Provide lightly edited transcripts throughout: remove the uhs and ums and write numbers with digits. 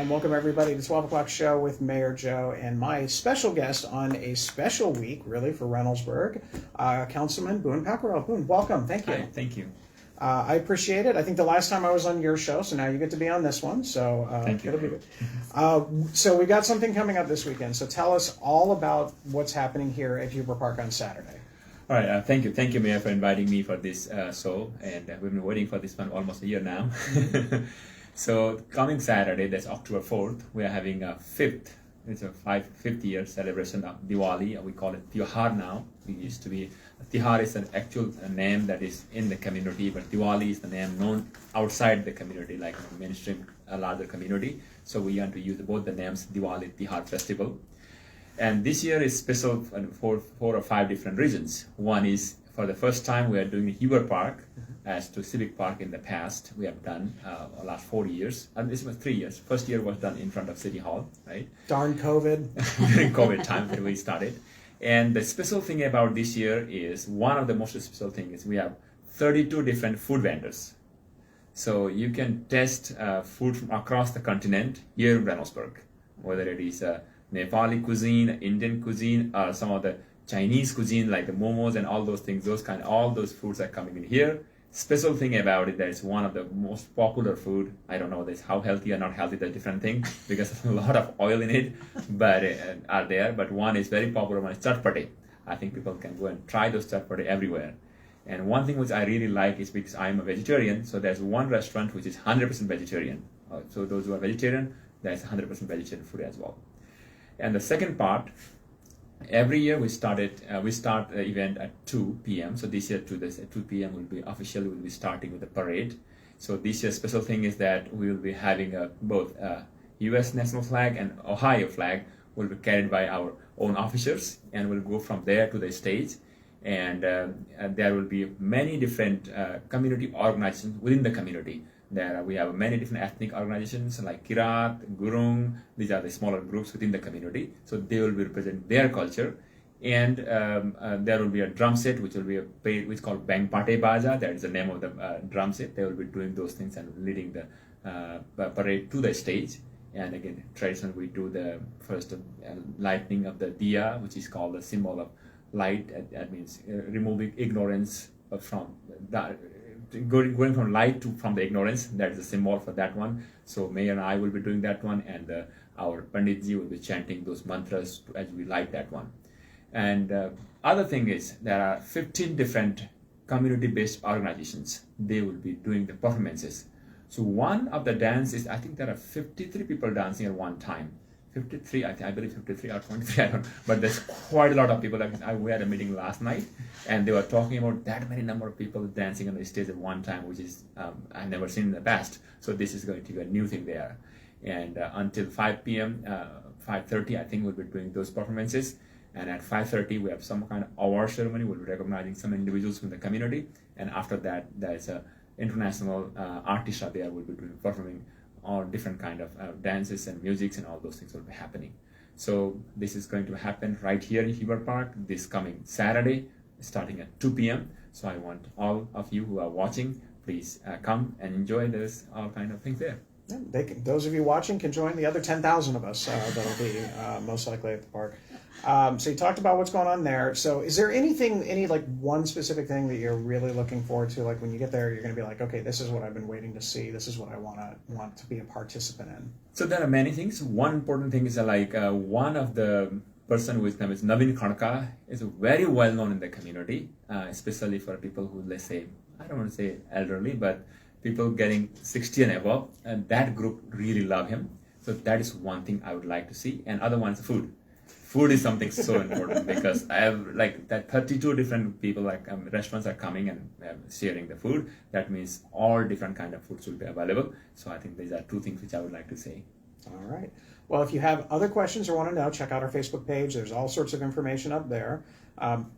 and welcome everybody to the 12 o'clock show with Mayor Joe and my special guest on a special week, really, for Reynoldsburg, Councilman Bhuwan Pyakurel. Bhuwan, welcome. Thank you. Hi, thank you. I appreciate it. I think the last time I was on your show, so now you get to be on this one. So thank you. It'll be good. So we got something coming up this weekend. So tell us all about what's happening here at Huber Park on Saturday. All right, thank you, Mayor, for inviting me for this show, and we've been waiting for this one almost a year now. So coming Saturday, that's October 4th, we are having a fifth year celebration of Diwali. We call it Tihar now. We used to be, Tihar is an actual name that is in the community, but Diwali is the name known outside the community, like mainstream, a larger community. So we want to use both the names, Diwali, Tihar Festival. And this year is special for 4 or 5 different reasons. One is, for the first time, we are doing Huber Park as to Civic Park in the past. We have done the last 4 years, and this was 3 years. First year was done in front of City Hall, right? Darn COVID. During COVID time when we started. And the special thing about this year is, one of the most special things is we have 32 different food vendors. So you can test food from across the continent here in Reynoldsburg, whether it is Nepali cuisine, Indian cuisine, or some of the Chinese cuisine like the momos and all those things, all those foods are coming in here. Special thing about it, that it's one of the most popular food. I don't know this how healthy or not healthy, that's a different thing because there's a lot of oil in it, but are there. But one is very popular, one is chatpati. I think people can go and try those chatpati everywhere. And one thing which I really like is, because I'm a vegetarian, so there's one restaurant which is 100% vegetarian. So those who are vegetarian, there's 100% vegetarian food as well. And the second part, every year we start the event at 2 p.m. So this year at 2 p.m. we'll be starting with the parade. So this year's special thing is that we will be having both U.S. national flag and Ohio flag will be carried by our own officers, and we'll go from there to the stage. And there will be many different community organizations within the community. We have many different ethnic organizations like Kirat, Gurung. These are the smaller groups within the community. So they will be representing their culture. And there will be a drum set, which will be which is called Bang Pate Baja. That is the name of the drum set. They will be doing those things and leading the parade to the stage. And again, traditionally we do the first lighting of the diya, which is called the symbol of light. That means removing ignorance from that. Going from light from the ignorance, that is a symbol for that one. So Mayor and I will be doing that one, and our Panditji will be chanting those mantras as we light that one. And other thing is, there are 15 different community-based organizations. They will be doing the performances. So one of the dances, I think there are 53 people dancing at one time. 53, I believe 53 or 23, I don't know. But there's quite a lot of people. We had a meeting last night, and they were talking about that many number of people dancing on the stage at one time, which is I've never seen in the past. So this is going to be a new thing there. And until 5 p.m., 5:30, I think we'll be doing those performances. And at 5:30, we have some kind of award ceremony. We'll be recognizing some individuals from the community. And after that, there's a international artist out there will be performing all different kind of dances and musics, and all those things will be happening. So this is going to happen right here in Huber Park this coming Saturday, starting at 2 p.m. So I want all of you who are watching, please come and enjoy this all kind of things there. Yeah, those of you watching can join the other 10,000 of us that'll be most likely at the park. So you talked about what's going on there. So is there any like one specific thing that you're really looking forward to? Like when you get there, you're going to be like, okay, this is what I've been waiting to see. This is what I want to be a participant in. So there are many things. One important thing is one of the person whose name is Navin Khanka is very well known in the community, especially for people who, let's say, I don't want to say elderly, but people getting 60 and above, and that group really love him. So that is one thing I would like to see. And other one is food. Food is something so important because I have like that 32 different people, restaurants are coming and sharing the food. That means all different kind of foods will be available. So I think these are two things which I would like to say. All right. Well, if you have other questions or want to know, check out our Facebook page. There's all sorts of information up there.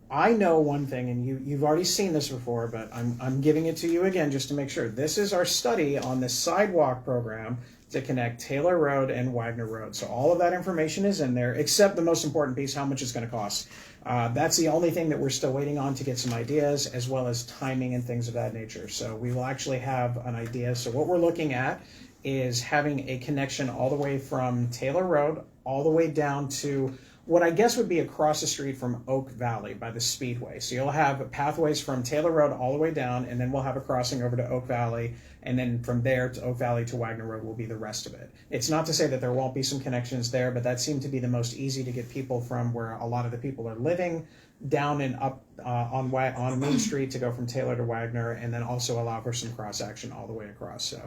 I know one thing, and you've already seen this before, but I'm giving it to you again just to make sure. This is our study on the sidewalk program to connect Taylor Road and Wagner Road. So all of that information is in there, except the most important piece, how much it's going to cost. That's the only thing that we're still waiting on to get some ideas, as well as timing and things of that nature. So we will actually have an idea. So what we're looking at is having a connection all the way from Taylor Road all the way down to what I guess would be across the street from Oak Valley by the Speedway. So you'll have pathways from Taylor Road all the way down, and then we'll have a crossing over to Oak Valley, and then from there to Oak Valley to Wagner Road will be the rest of it. It's not to say that there won't be some connections there, but that seemed to be the most easy to get people from where a lot of the people are living down and up on Main Street to go from Taylor to Wagner, and then also allow for some cross action all the way across. So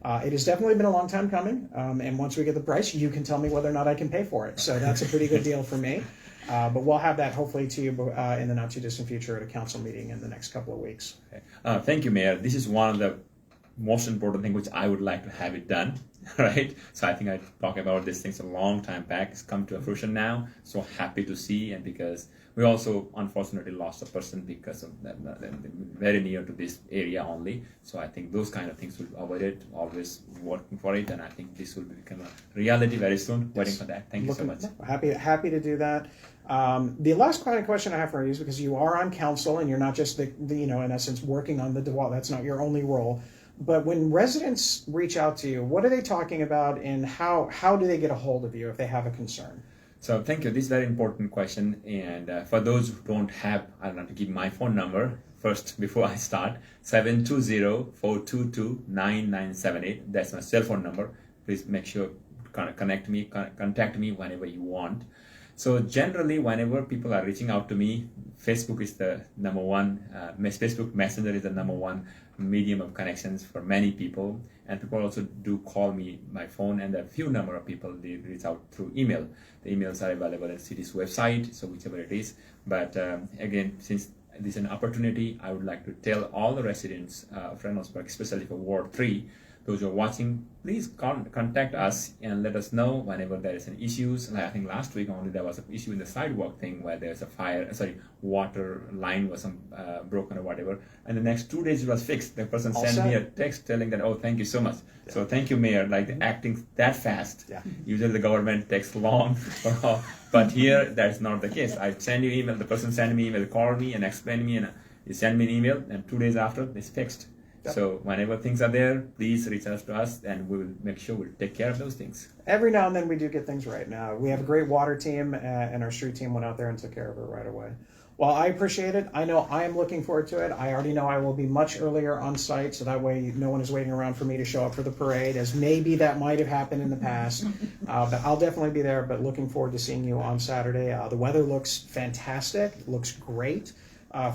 it has definitely been a long time coming, and once we get the price, you can tell me whether or not I can pay for it. So that's a pretty good deal for me. But we'll have that hopefully to you in the not too distant future at a council meeting in the next couple of weeks. Okay. Thank you, Mayor. This is one of the most important things which I would like to have it done, right? So I think I talked about these things a long time back. It's come to fruition now. So happy to see, and because we also unfortunately lost a person because of that, very near to this area only. So I think those kind of things will avoid it, always working for it, and I think this will become a reality very soon. Yes. Waiting for that. Thank you so much. Happy to do that. The last kind of question I have for you is because you are on council and you're not just the in essence working on the DeWalt. That's not your only role. But when residents reach out to you, what are they talking about, and how do they get a hold of you if they have a concern? So thank you. This is a very important question. And for those who don't have, I don't have to give my phone number first before I start, 720-422-9978. That's my cell phone number. Please make sure to contact me whenever you want. So generally, whenever people are reaching out to me, Facebook is the number one, Facebook Messenger is the number one medium of connections for many people. And people also do call me by phone, and there are a few number of people they reach out through email. The emails are available at city's website, so whichever it is. But again, since this is an opportunity, I would like to tell all the residents of Reynoldsburg, especially for Ward 3, those who are watching, please contact us and let us know whenever there is an issues. Like I think last week only there was an issue in the sidewalk thing where there's a water line was broken or whatever. And the next 2 days it was fixed. The person sent me a text telling that, oh, thank you so much. Yeah. So thank you, Mayor, acting that fast. Yeah. Usually the government takes long, but here that's not the case. I send you email, the person sent me email, called me and explained me, and you send me an email, and 2 days after it's fixed. Yep. So whenever things are there, please reach out to us, and we will make sure we'll take care of those things. Every now and then we do get things right. Now we have a great water team, and our street team went out there and took care of it right away. Well, I appreciate it. I know I am looking forward to it. I already know I will be much earlier on site, so that way no one is waiting around for me to show up for the parade, as maybe that might have happened in the past. But I'll definitely be there, but looking forward to seeing you on Saturday. The weather looks fantastic. It looks great.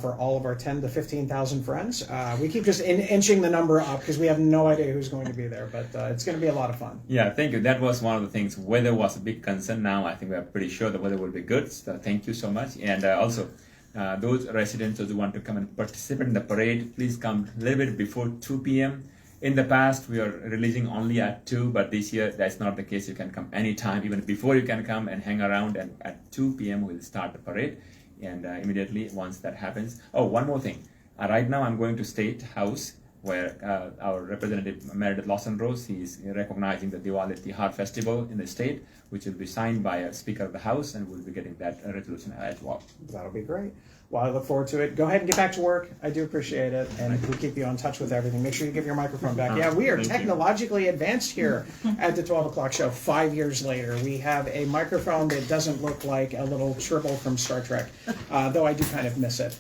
For all of our 10 to 15,000 friends. We keep just inching the number up because we have no idea who's going to be there, but it's going to be a lot of fun. Yeah, thank you. That was one of the things. Weather was a big concern. Now I think we are pretty sure the weather will be good. So thank you so much. And also, those residents who want to come and participate in the parade, please come a little bit before 2 p.m. In the past, we are releasing only at 2, but this year that's not the case. You can come anytime, even before you can come and hang around, and at 2 p.m. we'll start the parade. And immediately once that happens, one more thing. Right now I'm going to State House where our representative Meredith Lawson-Rose, he is recognizing the Diwali Tihar festival in the state, which will be signed by a Speaker of the House, and we'll be getting that resolution as well. That'll be great. Well, I look forward to it. Go ahead and get back to work. I do appreciate it, and we'll keep you on touch with everything. Make sure you give your microphone back. Yeah, we are technologically advanced here at the 12 o'clock show 5 years later. We have a microphone that doesn't look like a little Tribble from Star Trek, though I do kind of miss it.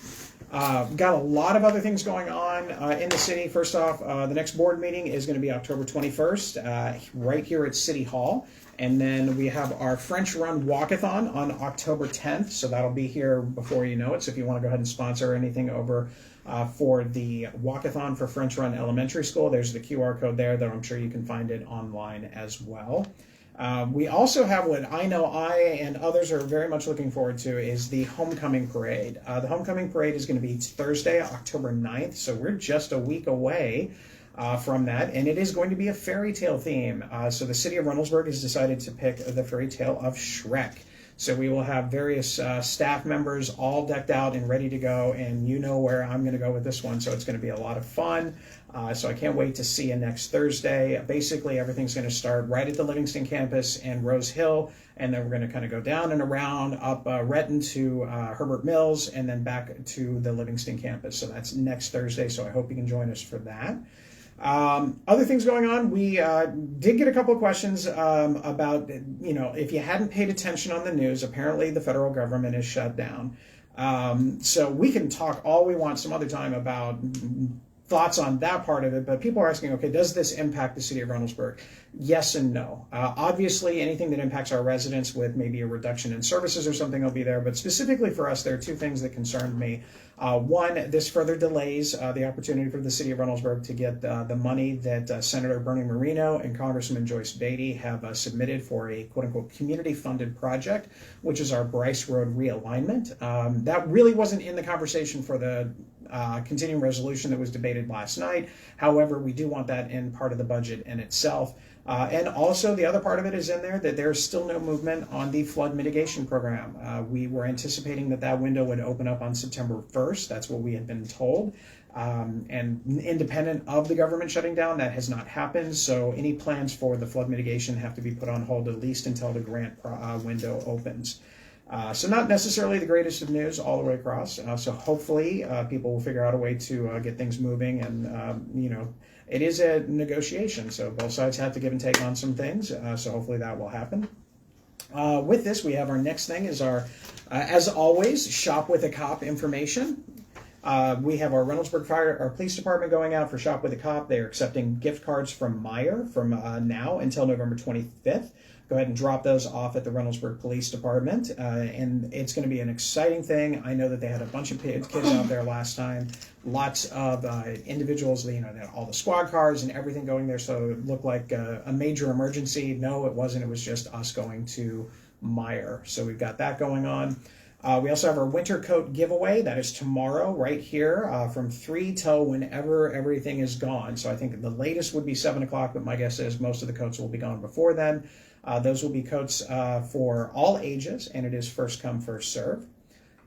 Got a lot of other things going on in the city. First off, the next board meeting is going to be October 21st, right here at City Hall. And then we have our French Run Walkathon on October 10th, so that'll be here before you know it. So if you want to go ahead and sponsor anything over for the Walkathon for French Run Elementary School, there's the QR code there, though I'm sure you can find it online as well. We also have what I know I and others are very much looking forward to is the Homecoming Parade. The Homecoming Parade is going to be Thursday, October 9th, so we're just a week away from that, and it is going to be a fairy tale theme. So the city of Reynoldsburg has decided to pick the fairy tale of Shrek. So we will have various staff members all decked out and ready to go, and you know where I'm going to go with this one, so it's going to be a lot of fun. So I can't wait to see you next Thursday. Basically, everything's going to start right at the Livingston campus and Rose Hill, and then we're going to kind of go down and around, up Retton to Herbert Mills, and then back to the Livingston campus. So that's next Thursday, so I hope you can join us for that. Other things going on, we did get a couple of questions about, if you hadn't paid attention on the news, apparently the federal government is shut down. So we can talk all we want some other time about thoughts on that part of it, but people are asking, okay, does this impact the city of Reynoldsburg? Yes and no. Obviously, anything that impacts our residents with maybe a reduction in services or something will be there, but specifically for us, there are two things that concerned me. One, this further delays the opportunity for the city of Reynoldsburg to get the money that Senator Bernie Moreno and Congressman Joyce Beatty have submitted for a quote-unquote community-funded project, which is our Bryce Road realignment. That really wasn't in the conversation for the continuing resolution that was debated last night. However, we do want that in part of the budget in itself. And also the other part of it is in there that there's still no movement on the flood mitigation program. We were anticipating that window would open up on September 1st. That's what we had been told. And independent of the government shutting down, that has not happened. So any plans for the flood mitigation have to be put on hold at least until the grant window opens. So not necessarily the greatest of news all the way across. So hopefully people will figure out a way to get things moving. And, it is a negotiation. So both sides have to give and take on some things. So hopefully that will happen. With this, we have our next thing is our, as always, Shop with a Cop information. We have our Reynoldsburg our police department going out for Shop with a Cop. They are accepting gift cards from Meyer from now until November 25th. Go ahead and drop those off at the Reynoldsburg Police Department, and it's going to be an exciting thing. I know that they had a bunch of kids out there last time, lots of individuals, all the squad cars and everything going there, so it looked like a major emergency. No, it wasn't. It was just us going to Meyer. So we've got that going on. We also have our winter coat giveaway. That is tomorrow right here from 3 till whenever everything is gone. So I think the latest would be 7 o'clock, but my guess is most of the coats will be gone before then. Those will be coats for all ages, and it is first come, first serve.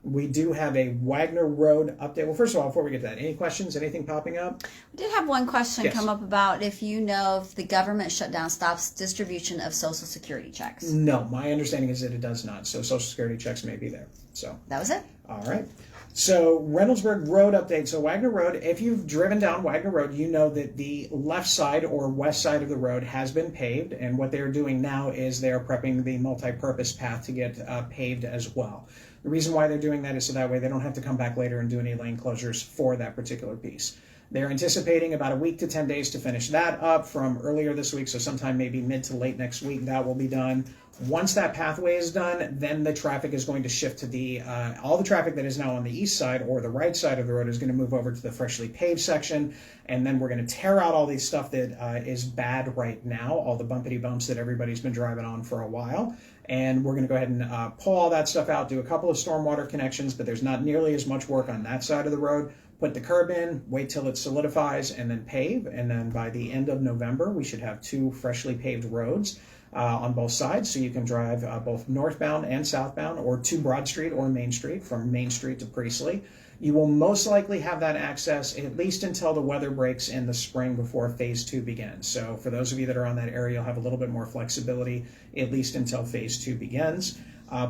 We do have a Wagner Road update. Well, first of all, before we get to that, any questions, anything popping up? We did have one question Yes. come up about if the government shutdown stops distribution of Social Security checks. No, my understanding is that it does not. So Social Security checks may be there. So That was it. all right. So Reynoldsburg Road update. So Wagner Road, if you've driven down Wagner Road, you know that the left side or west side of the road has been paved. And what they're doing now is they're prepping the multi-purpose path to get paved as well. The reason why they're doing that is so that way they don't have to come back later and do any lane closures for that particular piece. They're anticipating about a week to 10 days to finish that up from earlier this week. So sometime maybe mid to late next week, that will be done. Once that pathway is done, then the traffic is going to shift to the, all the traffic that is now on the east side or the right side of the road is going to move over to the freshly paved section. And then we're going to tear out all these stuff that is bad right now, all the bumpity bumps that everybody's been driving on for a while. And we're going to go ahead and pull all that stuff out, do a couple of stormwater connections, but there's not nearly as much work on that side of the road. Put the curb in, wait till it solidifies, and then pave. And then by the end of November, we should have 2 freshly paved roads on both sides, so you can drive both northbound and southbound, or to Broad Street or Main Street, from Main Street to Priestley. You will most likely have that access at least until the weather breaks in the spring before Phase 2 begins. So for those of you that are on that area, you'll have a little bit more flexibility, at least until Phase 2 begins.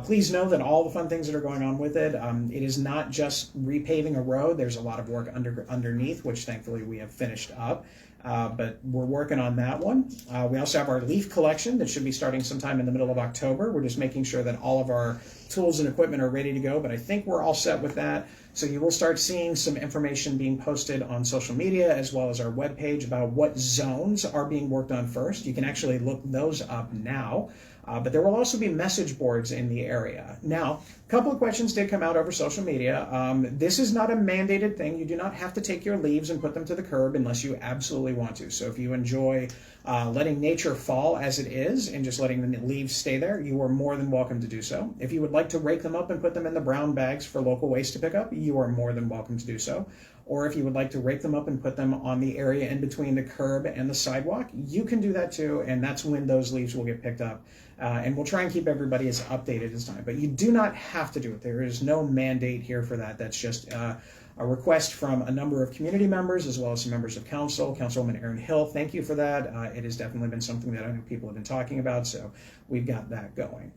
Please know that all the fun things that are going on with it, it is not just repaving a road. There's a lot of work underneath, which thankfully we have finished up. But we're working on that one. We also have our leaf collection that should be starting sometime in the middle of October. We're just making sure that all of our tools and equipment are ready to go, but I think we're all set with that. So you will start seeing some information being posted on social media as well as our webpage about what zones are being worked on first. You can actually look those up now. But there will also be message boards in the area. Now, a couple of questions did come out over social media. This is not a mandated thing. You do not have to take your leaves and put them to the curb unless you absolutely want to. So if you enjoy letting nature fall as it is and just letting the leaves stay there, you are more than welcome to do so. If you would like to rake them up and put them in the brown bags for local waste to pick up, you are more than welcome to do so. Or if you would like to rake them up and put them on the area in between the curb and the sidewalk, you can do that too, and that's when those leaves will get picked up. And we'll try and keep everybody as updated as time. But you do not have to do it. There is no mandate here for that. That's just a request from a number of community members as well as some members of council. Councilwoman Erin Hill, thank you for that. It has definitely been something that I know people have been talking about, so we've got that going.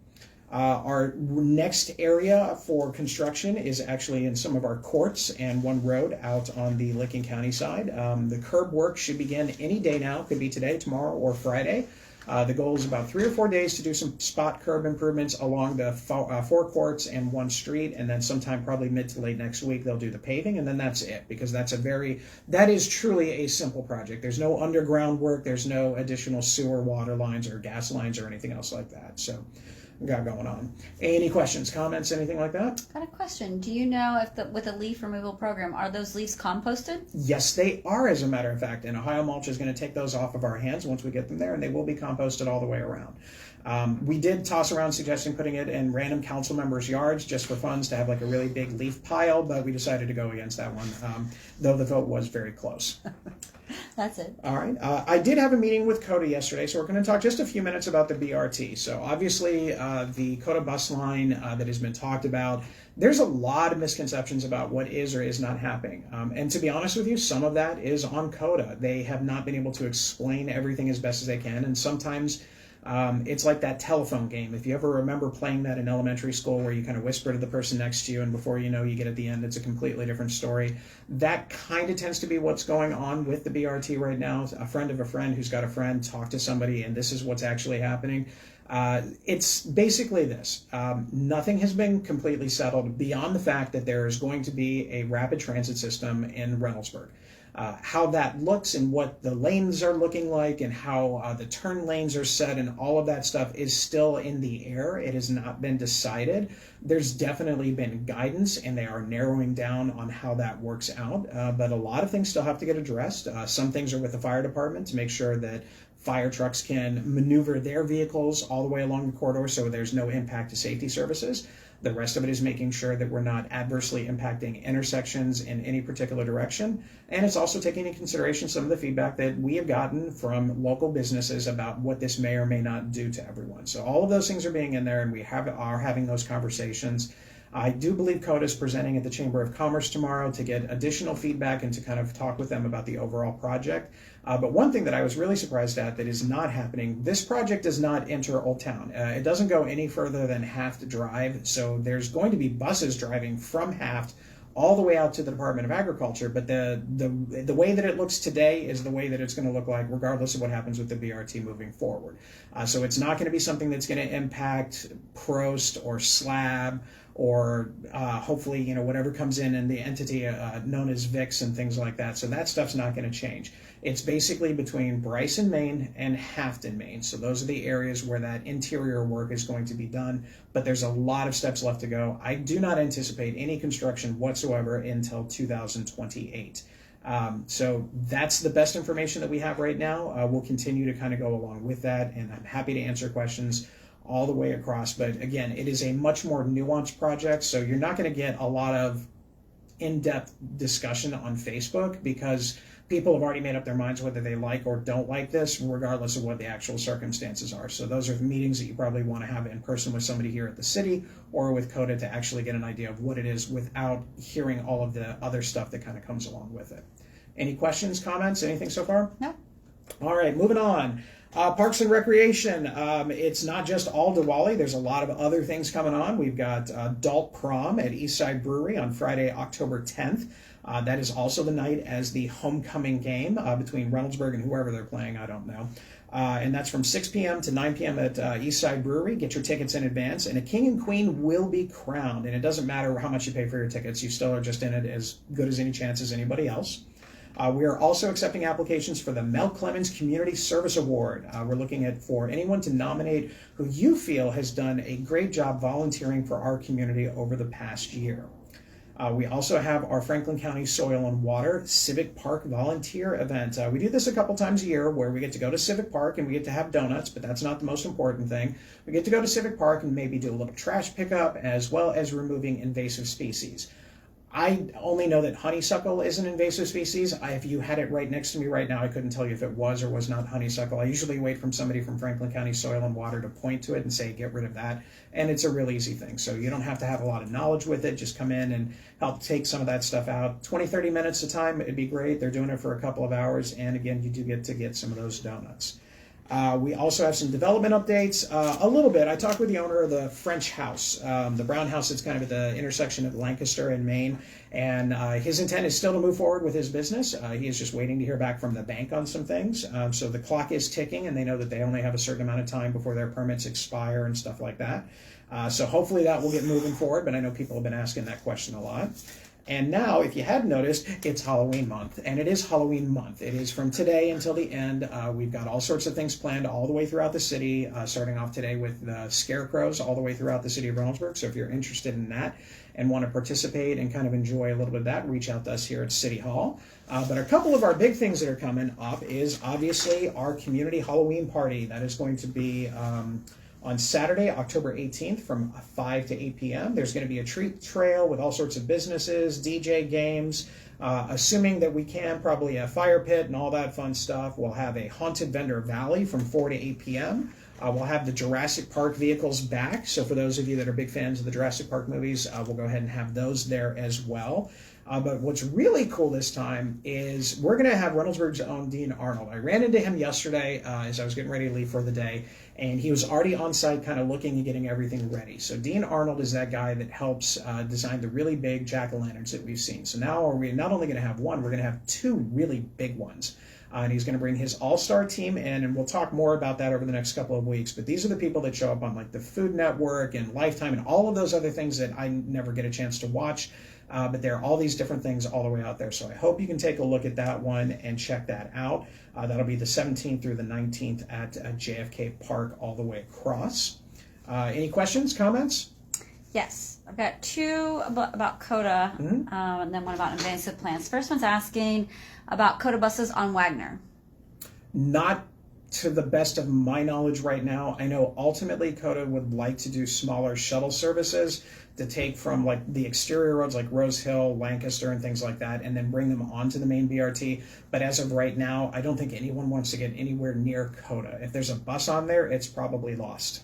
Our next area for construction is actually in some of our courts and one road out on the Licking County side. The curb work should begin any day now. Could be today, tomorrow, or Friday. The goal is about 3 or 4 days to do some spot curb improvements along the 4 courts and 1 street, and then sometime probably mid to late next week they'll do the paving, and then that's it, because that is truly a simple project. There's no underground work, there's no additional sewer, water lines, or gas lines, or anything else like that. So we got going on. Any questions, comments, anything like that? Got a question. Do you know if with the leaf removal program, are those leaves composted? Yes, they are, as a matter of fact. And Ohio Mulch is going to take those off of our hands once we get them there, and they will be composted all the way around. We did toss around suggesting putting it in random council members' yards just for funds to have like a really big leaf pile, but we decided to go against that one, though the vote was very close. That's it. All right. I did have a meeting with CODA yesterday, so we're going to talk just a few minutes about the BRT. So obviously the CODA bus line that has been talked about, there's a lot of misconceptions about what is or is not happening. And to be honest with you, some of that is on CODA. They have not been able to explain everything as best as they can, and sometimes it's like that telephone game. If you ever remember playing that in elementary school where you kind of whisper to the person next to you and before you know you get at the end, it's a completely different story. That kind of tends to be what's going on with the BRT right now. A friend of a friend who's got a friend talked to somebody, and this is what's actually happening. It's basically this. Nothing has been completely settled beyond the fact that there is going to be a rapid transit system in Reynoldsburg. How that looks and what the lanes are looking like and how the turn lanes are set and all of that stuff is still in the air. It has not been decided. There's definitely been guidance, and they are narrowing down on how that works out. But a lot of things still have to get addressed. Some things are with the fire department to make sure that fire trucks can maneuver their vehicles all the way along the corridor so there's no impact to safety services. The rest of it is making sure that we're not adversely impacting intersections in any particular direction. And it's also taking into consideration some of the feedback that we have gotten from local businesses about what this may or may not do to everyone. So all of those things are being in there, and we are having those conversations. I do believe CODA is presenting at the Chamber of Commerce tomorrow to get additional feedback and to kind of talk with them about the overall project. But one thing that I was really surprised at that is not happening, this project does not enter Old Town. It doesn't go any further than Haft Drive, so there's going to be buses driving from Haft all the way out to the Department of Agriculture, but the way that it looks today is the way that it's going to look like regardless of what happens with the BRT moving forward. So it's not going to be something that's going to impact Prost or Slab or hopefully, whatever comes in the entity known as VIX and things like that. So that stuff's not going to change. It's basically between Bryce in Maine and Haft in Maine. So those are the areas where that interior work is going to be done, but there's a lot of steps left to go. I do not anticipate any construction whatsoever until 2028. So that's the best information that we have right now. We'll continue to kind of go along with that, and I'm happy to answer questions all the way across. But again, it is a much more nuanced project, so you're not going to get a lot of in-depth discussion on Facebook because people have already made up their minds whether they like or don't like this, regardless of what the actual circumstances are. So those are the meetings that you probably want to have in person with somebody here at the city or with CODA to actually get an idea of what it is without hearing all of the other stuff that kind of comes along with it. Any questions, comments, anything so far? No. All right, moving on. Parks and Recreation. It's not just all Diwali. There's a lot of other things coming on. We've got Adult Prom at Eastside Brewery on Friday, October 10th. That is also the night as the homecoming game between Reynoldsburg and whoever they're playing. I don't know. And that's from 6 p.m. to 9 p.m. at Eastside Brewery. Get your tickets in advance. And a king and queen will be crowned. And it doesn't matter how much you pay for your tickets. You still are just in it as good as any chance as anybody else. We are also accepting applications for the Mel Clemens Community Service Award. We're looking for anyone to nominate who you feel has done a great job volunteering for our community over the past year. We also have our Franklin County Soil and Water Civic Park Volunteer event. We do this a couple times a year where we get to go to Civic Park and we get to have donuts, but that's not the most important thing. We get to go to Civic Park and maybe do a little trash pickup as well as removing invasive species. I only know that honeysuckle is an invasive species. If you had it right next to me right now, I couldn't tell you if it was or was not honeysuckle. I usually wait for somebody from Franklin County Soil and Water to point to it and say, get rid of that. And it's a real easy thing. So you don't have to have a lot of knowledge with it. Just come in and help take some of that stuff out. 20, 30 minutes a time, it'd be great. They're doing it for a couple of hours. And again, you do get to get some of those donuts. We also have some development updates. A little bit. I talked with the owner of the French House, the brown house that's kind of at the intersection of Lancaster and Maine. And his intent is still to move forward with his business. He is just waiting to hear back from the bank on some things. So the clock is ticking, and they know that they only have a certain amount of time before their permits expire and stuff like that. So hopefully that will get moving forward, but I know people have been asking that question a lot. And now, if you hadn't noticed, it's Halloween month, and it is Halloween month. It is from today until the end. We've got all sorts of things planned all the way throughout the city, starting off today with scarecrows all the way throughout the city of Reynoldsburg. So if you're interested in that and want to participate and kind of enjoy a little bit of that, reach out to us here at City Hall. But a couple of our big things that are coming up is obviously our community Halloween party. That is going to be on Saturday, October 18th from 5 to 8 p.m. There's going to be a treat trail with all sorts of businesses, DJ games, assuming that we can, probably a fire pit and all that fun stuff. We'll have a haunted vendor valley from 4 to 8 p.m. We'll have the Jurassic Park vehicles back. So for those of you that are big fans of the Jurassic Park movies, we'll go ahead and have those there as well. But what's really cool this time is we're going to have Reynoldsburg's own Dean Arnold. I ran into him yesterday as I was getting ready to leave for the day, and he was already on site kind of looking and getting everything ready. So Dean Arnold is that guy that helps design the really big jack-o'-lanterns that we've seen. So now we're not only going to have one, we're going to have two really big ones. And he's going to bring his all-star team in, and we'll talk more about that over the next couple of weeks. But these are the people that show up on like the Food Network and Lifetime and all of those other things that I never get a chance to watch. But there are all these different things all the way out there. So I hope you can take a look at that one and check that out. That'll be the 17th through the 19th at JFK Park all the way across. Any questions, comments? Yes, I've got two about CODA, and then one about invasive plants. First one's asking about CODA buses on Wagner. Not to the best of my knowledge right now. I know ultimately CODA would like to do smaller shuttle services to take from like the exterior roads like Rose Hill, Lancaster, and things like that, and then bring them onto the main BRT. But as of right now, I don't think anyone wants to get anywhere near CODA. If there's a bus on there, it's probably lost.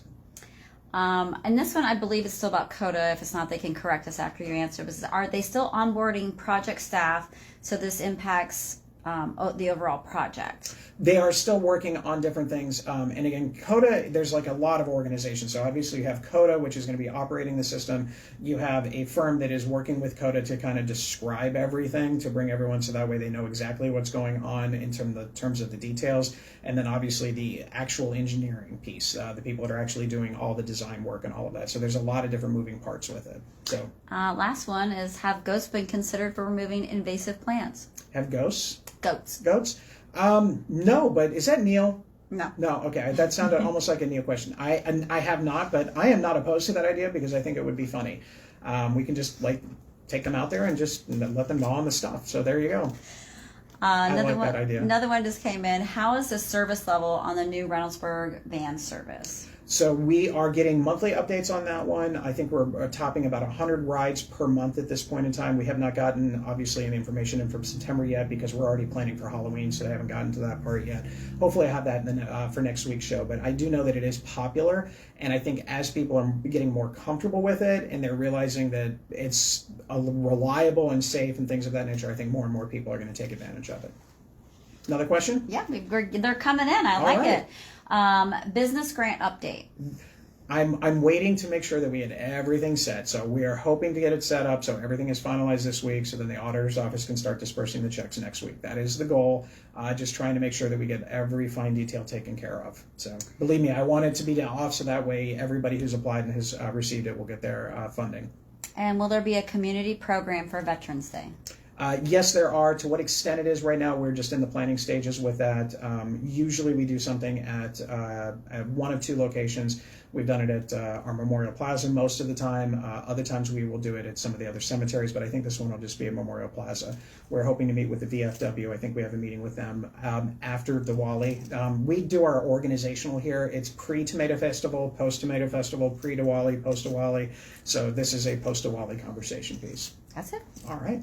And this one, I believe, is still about CODA. If it's not, they can correct us after you answer. But are they still onboarding project staff? So this impacts the overall project. They are still working on different things. And again, CODA, there's like a lot of organizations. So obviously you have CODA, which is going to be operating the system. You have a firm that is working with CODA to kind of describe everything, to bring everyone so that way they know exactly what's going on in terms of the details. And then obviously the actual engineering piece, the people that are actually doing all the design work and all of that. So there's a lot of different moving parts with it. So last one is, have goats been considered for removing invasive plants? Have ghosts? Goats. No, but is that Neil? No. No, okay. That sounded almost like a Neil question. I have not, but I am not opposed to that idea because I think it would be funny. We can just like take them out there and just let them gnaw on the stuff. So there you go. That idea. Another one just came in. How is the service level on the new Reynoldsburg van service? So we are getting monthly updates on that one. I think we're topping about 100 rides per month at this point in time. We have not gotten, obviously, any information in from September yet because we're already planning for Halloween, so I haven't gotten to that part yet. Hopefully I have that for next week's show, but I do know that it is popular, and I think as people are getting more comfortable with it and they're realizing that it's reliable and safe and things of that nature, I think more and more people are going to take advantage of it. Another question? Yeah, they're coming in. I like it. Business grant update. I'm waiting to make sure that we had everything set. So we are hoping to get it set up so everything is finalized this week so then the auditor's office can start dispersing the checks next week. That is the goal. Just trying to make sure that we get every fine detail taken care of. So believe me, I want it to be off so that way everybody who's applied and has received it will get their funding. And will there be a community program for Veterans Day? Yes, there are. To what extent it is right now, we're just in the planning stages with that. Usually we do something at one of two locations. We've done it at our Memorial Plaza most of the time. Other times we will do it at some of the other cemeteries, but I think this one will just be at Memorial Plaza. We're hoping to meet with the VFW. I think we have a meeting with them after Diwali. We do our organizational here. It's pre-Tomato Festival, post-Tomato Festival, pre-Diwali, post-Diwali. So this is a post-Diwali conversation piece. That's it. All right.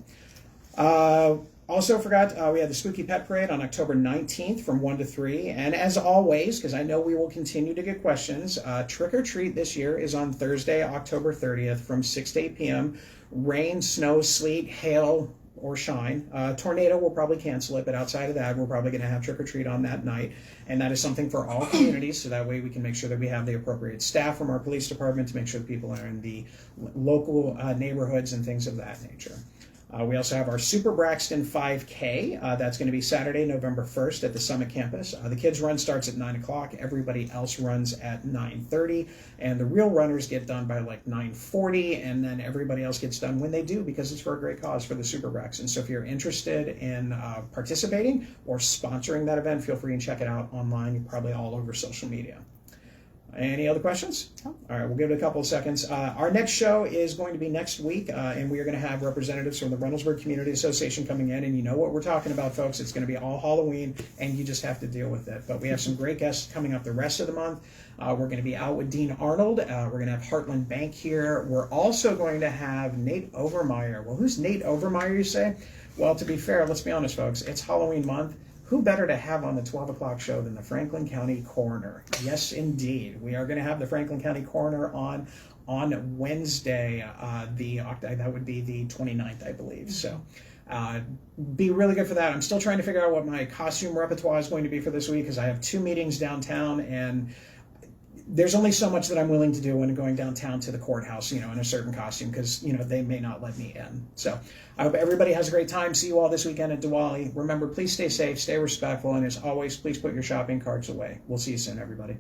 Also forgot, we had the Spooky Pet Parade on October 19th from 1 to 3. And as always, because I know we will continue to get questions, Trick or Treat this year is on Thursday, October 30th from 6 to 8 p.m. Rain, snow, sleet, hail, or shine. Tornado will probably cancel it, but outside of that, we're probably going to have trick or treat on that night, and that is something for all communities. So that way, we can make sure that we have the appropriate staff from our police department to make sure that people are in the local neighborhoods and things of that nature. We also have our Super Braxton 5K. That's going to be Saturday, November 1st at the Summit campus. The kids' run starts at 9 o'clock. Everybody else runs at 9:30. And the real runners get done by like 9:40. And then everybody else gets done when they do, because it's for a great cause for the Super Braxton. So if you're interested in participating or sponsoring that event, feel free and check it out online. You're probably all over social media. Any other questions? No. All right, we'll give it a couple of seconds. Our next show is going to be next week, and we are going to have representatives from the Reynoldsburg Community Association coming in, and you know what we're talking about, folks. It's going to be all Halloween, and you just have to deal with it. But we have some great guests coming up the rest of the month. We're going to be out with Dean Arnold. We're going to have Heartland Bank here. We're also going to have Nate Overmeyer. Well, who's Nate Overmeyer, you say? Well, to be fair, let's be honest, folks. It's Halloween month. Who better to have on the 12 o'clock show than the Franklin County Coroner? Yes, indeed. We are going to have the Franklin County Coroner on Wednesday. That would be the 29th, I believe. So be really good for that. I'm still trying to figure out what my costume repertoire is going to be for this week, because I have 2 meetings downtown, and there's only so much that I'm willing to do when going downtown to the courthouse, in a certain costume, because, they may not let me in. So I hope everybody has a great time. See you all this weekend at Diwali. Remember, please stay safe, stay respectful, and as always, please put your shopping carts away. We'll see you soon, everybody.